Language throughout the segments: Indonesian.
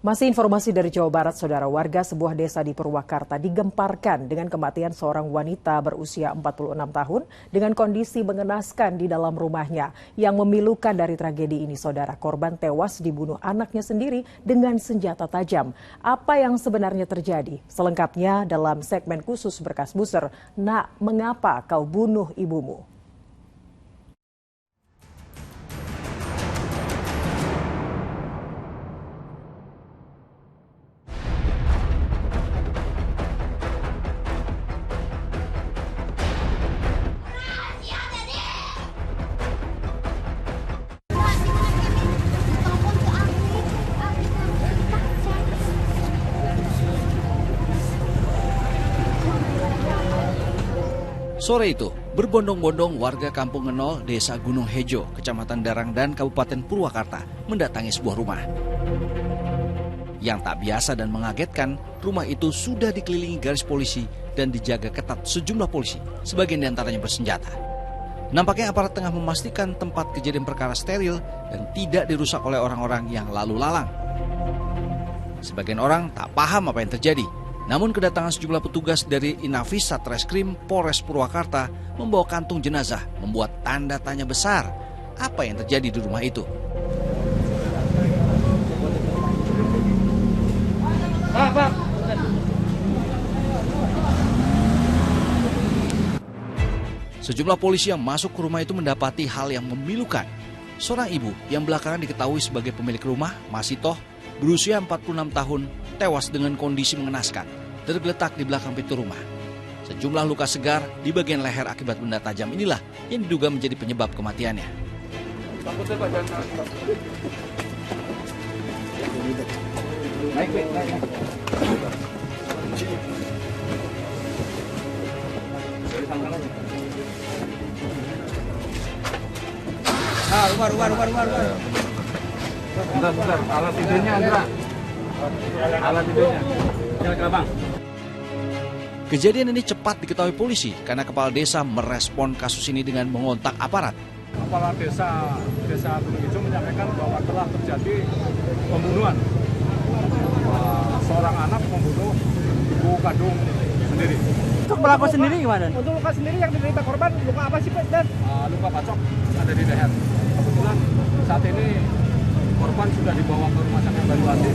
Masih informasi dari Jawa Barat, saudara. Warga sebuah desa di Purwakarta digemparkan dengan kematian seorang wanita berusia 46 tahun dengan kondisi mengenaskan di dalam rumahnya. Yang memilukan dari tragedi ini, saudara, korban tewas dibunuh anaknya sendiri dengan senjata tajam. Apa yang sebenarnya terjadi? Selengkapnya dalam segmen khusus Berkas Buser. Nak, mengapa kau bunuh ibumu? Sore itu, berbondong-bondong warga Kampung Ngenol, Desa Gunung Hejo, Kecamatan Darangdan, Kabupaten Purwakarta, mendatangi sebuah rumah. Yang tak biasa dan mengagetkan, rumah itu sudah dikelilingi garis polisi dan dijaga ketat sejumlah polisi, sebagian diantaranya bersenjata. Nampaknya aparat tengah memastikan tempat kejadian perkara steril dan tidak dirusak oleh orang-orang yang lalu lalang. Sebagian orang tak paham apa yang terjadi. Namun kedatangan sejumlah petugas dari Inafis Satreskrim Polres Purwakarta membawa kantung jenazah membuat tanda tanya besar apa yang terjadi di rumah itu. Sejumlah polisi yang masuk ke rumah itu mendapati hal yang memilukan. Seorang ibu yang belakangan diketahui sebagai pemilik rumah, Masitoh, berusia 46 tahun, tewas dengan kondisi mengenaskan, tergeletak di belakang pintu rumah. Sejumlah luka segar di bagian leher akibat benda tajam inilah yang diduga menjadi penyebab kematiannya. Bentar, alat tidurnya Andra. Alat tidurnya. Kejadian ini cepat diketahui polisi karena kepala desa merespon kasus ini dengan mengontak aparat. Kepala desa Gunung Hejo menyampaikan bahwa telah terjadi pembunuhan. Seorang anak membunuh ibu kandung sendiri. Untuk pelaku sendiri gimana? Untuk luka sendiri yang diderita korban, luka apa sih Pak? Dan luka bacok ada di leher. Kebetulan saat ini korban sudah dibawa ke rumah sakit Banyuwangi.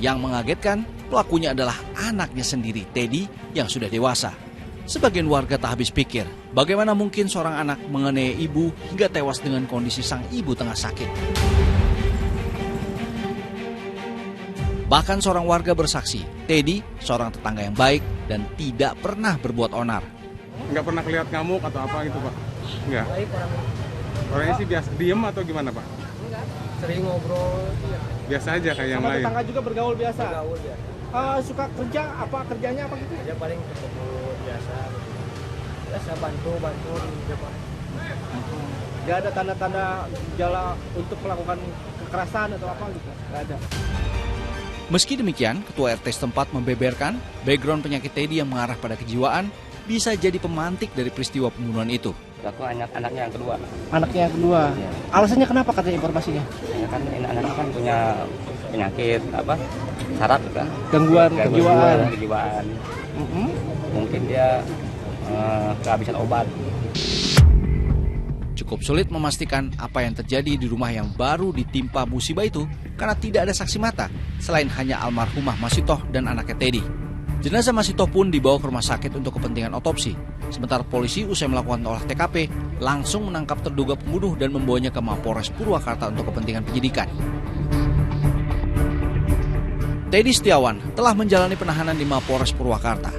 Yang mengagetkan, pelakunya adalah anaknya sendiri, Teddy, yang sudah dewasa. Sebagian warga tak habis pikir, bagaimana mungkin seorang anak menganiaya ibu hingga tewas dengan kondisi sang ibu tengah sakit. Bahkan seorang warga bersaksi, Teddy seorang tetangga yang baik dan tidak pernah berbuat onar. Nggak pernah kelihatan ngamuk atau apa gitu Pak? Nggak. Orangnya sih biasa diem atau gimana Pak? Sering ngobrol. Biasa aja kayak yang lain. Tetangga juga bergaul biasa. Suka kerja kerjanya apa gitu? Dia paling kebun biasa. Biasa bantu gitu Pak. Gak ada tanda-tanda gejala untuk melakukan kekerasan atau apa gitu? Gak ada. Meski demikian, Ketua RT setempat membeberkan background penyakit Teddy yang mengarah pada kejiwaan bisa jadi pemantik dari peristiwa pembunuhan itu. Aku anaknya yang kedua. Anaknya yang kedua. Ya. Alasannya kenapa katanya informasinya? Ya kan anak kan punya penyakit saraf juga. Gangguan kejiwaan. Mungkin dia kehabisan obat. Cukup sulit memastikan apa yang terjadi di rumah yang baru ditimpa musibah itu karena tidak ada saksi mata selain hanya almarhumah Masitoh dan anaknya Teddy. Jenazah Masitoh pun dibawa ke rumah sakit untuk kepentingan otopsi. Sementara polisi usai melakukan olah TKP langsung menangkap terduga pembunuh dan membawanya ke Mapolres Purwakarta untuk kepentingan penyidikan. Teddy Setiawan telah menjalani penahanan di Mapolres Purwakarta.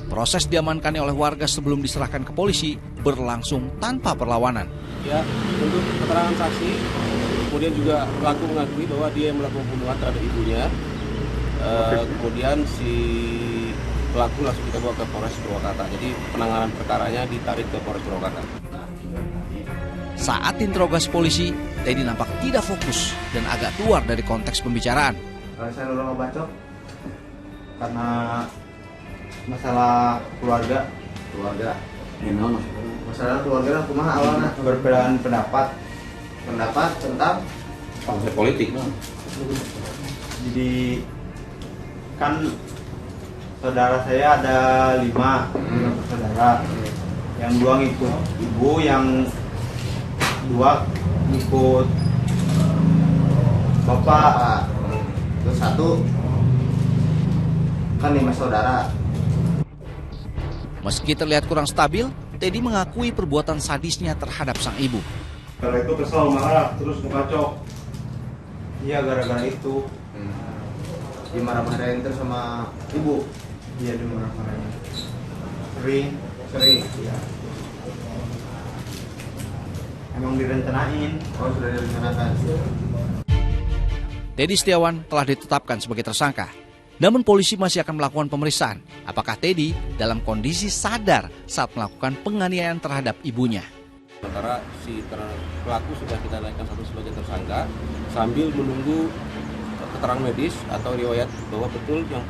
Proses diamankannya oleh warga sebelum diserahkan ke polisi berlangsung tanpa perlawanan. Ya, untuk keterangan saksi, kemudian juga pelaku mengakui bahwa dia yang melakukan pembunuhan terhadap ibunya. Kemudian si pelaku langsung kita bawa ke Polres Purwakarta. Jadi penanganan perkaranya ditarik ke Polres Purwakarta. Saat interogasi polisi, Teddy nampak tidak fokus dan agak keluar dari konteks pembicaraan. Saya dorong bacok karena masalah keluarga. Masalah keluarga kumaha awalnya berbedaan pendapat tentang politik. Jadi kan saudara saya ada 5 saudara. Yang 2 ngikut ibu, yang 2 ngikut bapak. Terus 1 kan 5 saudara. Meski terlihat kurang stabil, Teddy mengakui perbuatan sadisnya terhadap sang ibu. Karena itu kesal, marah, terus ngebacok. Iya, gara-gara itu dimarah-marahin terus sama ibu. Iya, dimarah-marahin. Sering. Iya. Emang direncanain. Oh, sudah direncanakan. Teddy Setiawan telah ditetapkan sebagai tersangka. Namun polisi masih akan melakukan pemeriksaan apakah Teddy dalam kondisi sadar saat melakukan penganiayaan terhadap ibunya. Sementara si pelaku sudah kita naikkan satu sebagai tersangka sambil menunggu keterangan medis atau riwayat bahwa betul yang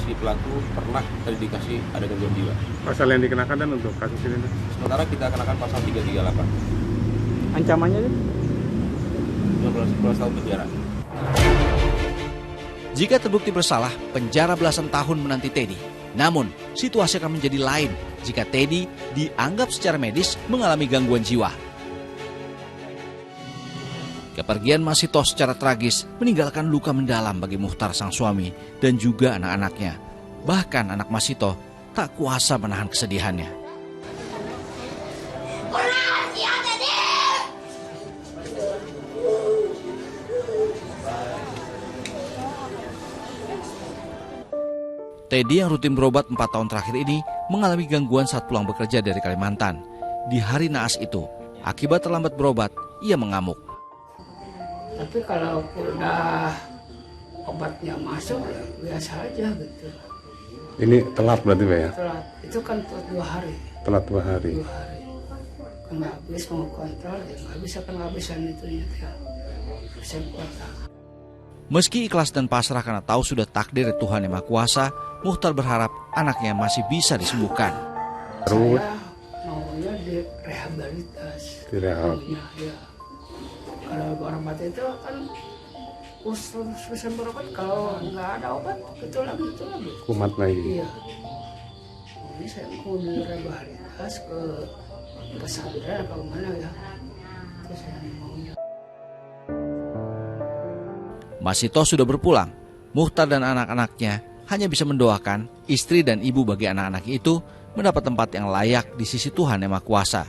si pelaku pernah terindikasi ada gangguan jiwa. Pasal yang dikenakan dan untuk kasus ini? Sementara kita kenakan pasal 338. Ancamannya nih? 15 tahun penjara. Jika terbukti bersalah, penjara belasan tahun menanti Teddy. Namun, situasi akan menjadi lain jika Teddy dianggap secara medis mengalami gangguan jiwa. Kepergian Masito secara tragis meninggalkan luka mendalam bagi Muchtar sang suami dan juga anak-anaknya. Bahkan anak Masito tak kuasa menahan kesedihannya. Teddy yang rutin berobat 4 tahun terakhir ini mengalami gangguan saat pulang bekerja dari Kalimantan. Di hari naas itu, akibat terlambat berobat, ia mengamuk. Tapi kalau udah obatnya masuk, ya biasa aja gitu. Ini telat berarti Pak ya? Telat, itu kan telat 2 hari. Telat 2 hari. 2 hari. Kan nggak habis mau kontrol, ya nggak bisa kan ngabisan itunya ya. Bisa kuota. Meski ikhlas dan pasrah karena tahu sudah takdir Tuhan Yang Maha Kuasa, Muchtar berharap anaknya masih bisa disembuhkan. Saya maunya direhabilitas. Direhab. Ya. Kalau orang mati itu kan bisa berobat, kalau nggak ada obat itu lagi. Kumat lagi. Iya. Ini saya mau direhabilitas ke pesantren apa kemana ya. Itu saya maunya. Masito sudah berpulang. Muchtar dan anak-anaknya hanya bisa mendoakan istri dan ibu bagi anak-anak itu mendapat tempat yang layak di sisi Tuhan Yang Maha Kuasa.